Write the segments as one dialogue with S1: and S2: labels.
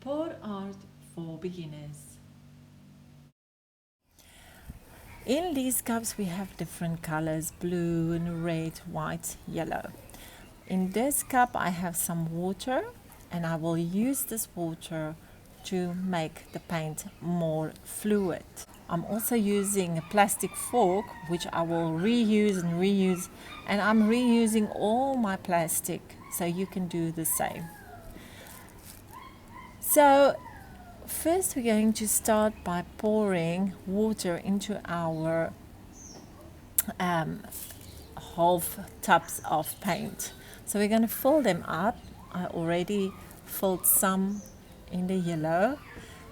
S1: Pour art for beginners. In these cups we have different colors, blue and red, white, yellow. In this cup I have some water and I will use this water to make the paint more fluid. I'm also using a plastic fork which I will reuse and I'm reusing all my plastic, so you can do the same. So first we're going to start by pouring water into our half tubs of paint. So we're going to fill them up. I already filled some in the yellow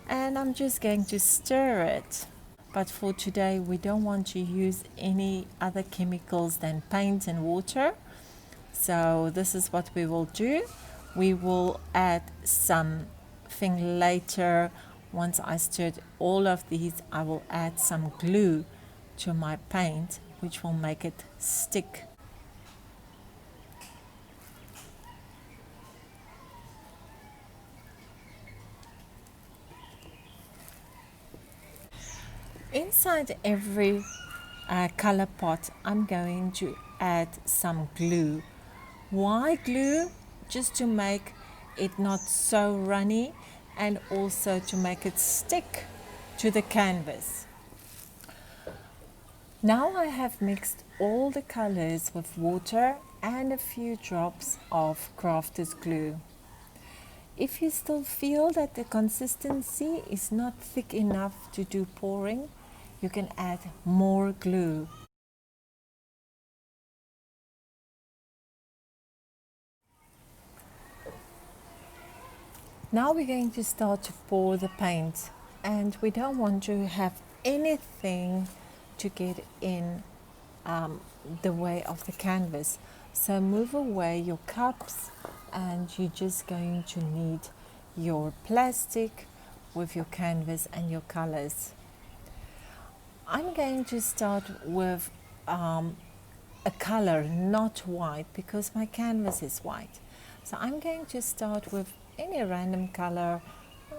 S1: and I'm just going to stir it. But for today we don't want to use any other chemicals than paint and water. So this is what we will do. We will add something later. Once I stirred all of these, I will add some glue to my paint, which will make it stick. Inside every color pot, I'm going to add some glue. Why glue? Just to make it not so runny and also to make it stick to the canvas. Now I have mixed all the colors with water and a few drops of crafter's glue. If you still feel that the consistency is not thick enough to do pouring, you can add more glue. Now we're going to start to pour the paint, and we don't want to have anything to get in the way of the canvas. So move away your cups and you're just going to need your plastic with your canvas and your colors. I'm going to start with a color, not white, because my canvas is white. So I'm going to start with any random color.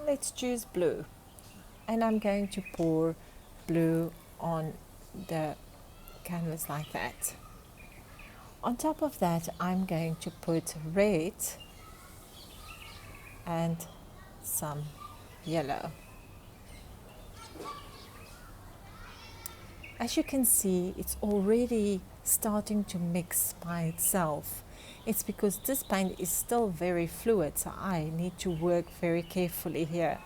S1: Let's choose blue. And I'm going to pour blue on the canvas like that. On top of that, I'm going to put red and some yellow. As you can see, it's already starting to mix by itself. It's because this paint is still very fluid, so I need to work very carefully here.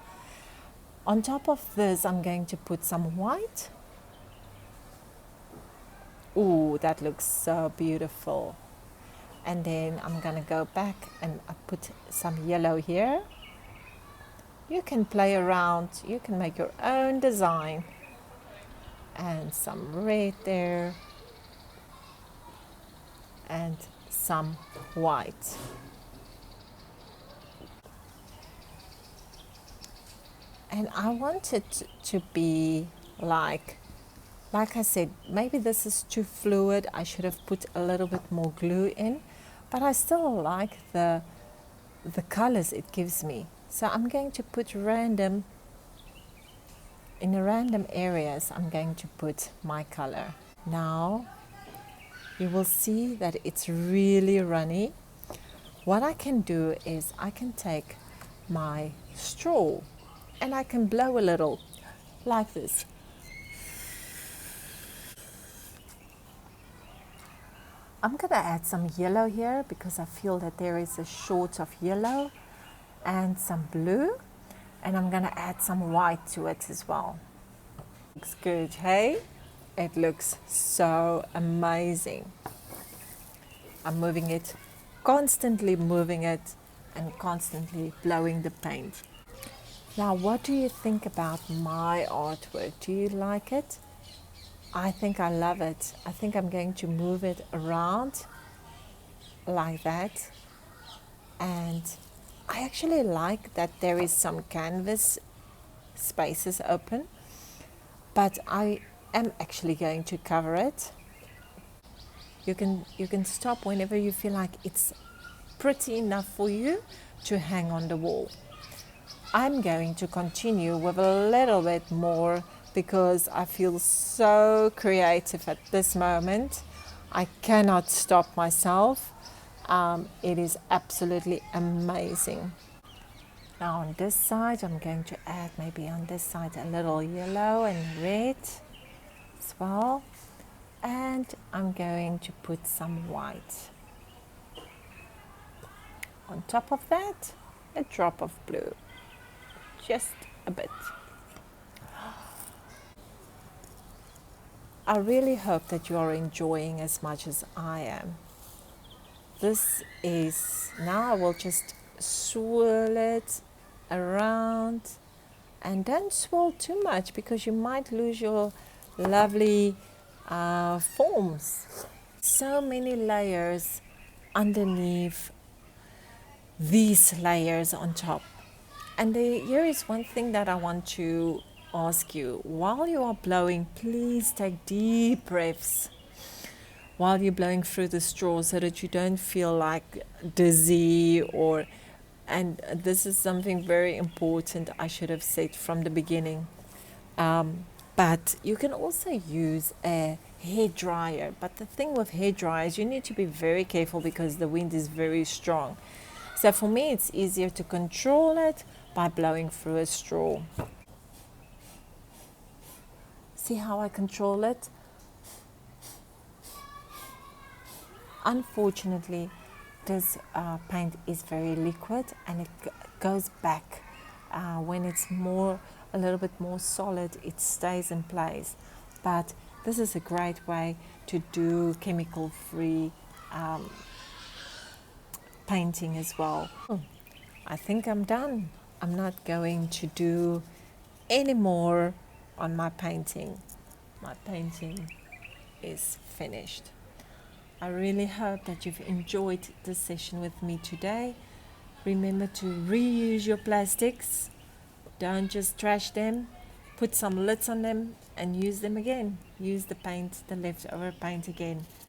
S1: On top of this, I'm going to put some white. Ooh, that looks so beautiful. And then I'm going to go back and I put some yellow here. You can play around, you can make your own design. And some red there. And some white. And I want it to be like I said, maybe this is too fluid. I should have put a little bit more glue in, but I still like the colors it gives me. So I'm going to put in the random areas, I'm going to put my color. Now you will see that it's really runny. What I can do is I can take my straw and I can blow a little like this. I'm going to add some yellow here because I feel that there is a short of yellow and some blue, and I'm going to add some white to it as well. Looks good, hey? It looks so amazing. I'm moving it, constantly moving it and constantly blowing the paint. Now, what do you think about my artwork? Do you like it? I think I love it. I think I'm going to move it around like that. And I actually like that there is some canvas spaces open, but I am actually going to cover it. You can stop whenever you feel like it's pretty enough for you to hang on the wall. I'm going to continue with a little bit more because I feel so creative at this moment. I cannot stop myself. It is absolutely amazing. Now on this side, I'm going to add maybe on this side a little yellow and red as well. And I'm going to put some white. On top of that, a drop of blue, just a bit. I really hope that you are enjoying as much as I am. This is, now I will just swirl it around, and don't swirl too much because you might lose your lovely forms. So many layers underneath these layers on top. And here is one thing that I want to ask you. While you are blowing, please take deep breaths while you're blowing through the straw so that you don't feel like dizzy or, and this is something very important I should have said from the beginning. But you can also use a hair dryer. But the thing with hair dryers, you need to be very careful because the wind is very strong. So for me, it's easier to control it by blowing through a straw. See how I control it? Unfortunately, this paint is very liquid and it goes back. When it's a little bit more solid, it stays in place. But this is a great way to do chemical-free painting as well. I think I'm done. I'm not going to do any more on my painting. My painting is finished. I really hope that you've enjoyed this session with me today. Remember to reuse your plastics. Don't just trash them. Put some lids on them and use them again. Use the paint, the leftover paint again.